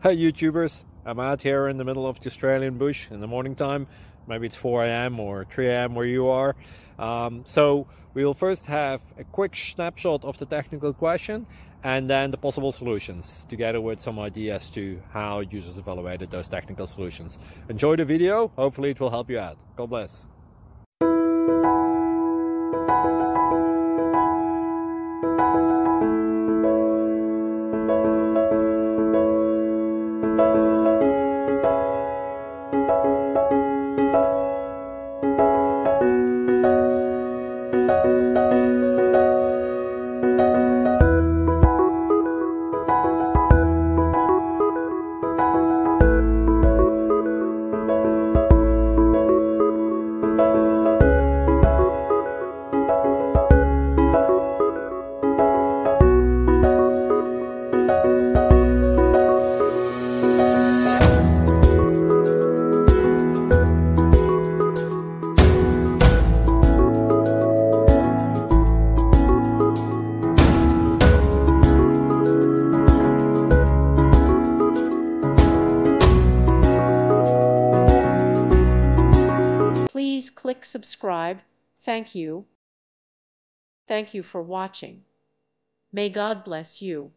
Hey YouTubers, I'm out here in the middle of the Australian bush in the morning time. Maybe it's 4 a.m. or 3 a.m. where you are. So we'll first have a quick snapshot of the technical question and then the possible solutions, together with some ideas to how users evaluated those technical solutions. Enjoy the video, hopefully it will help you out. God bless. Please click subscribe. Thank you. Thank you for watching. May God bless you.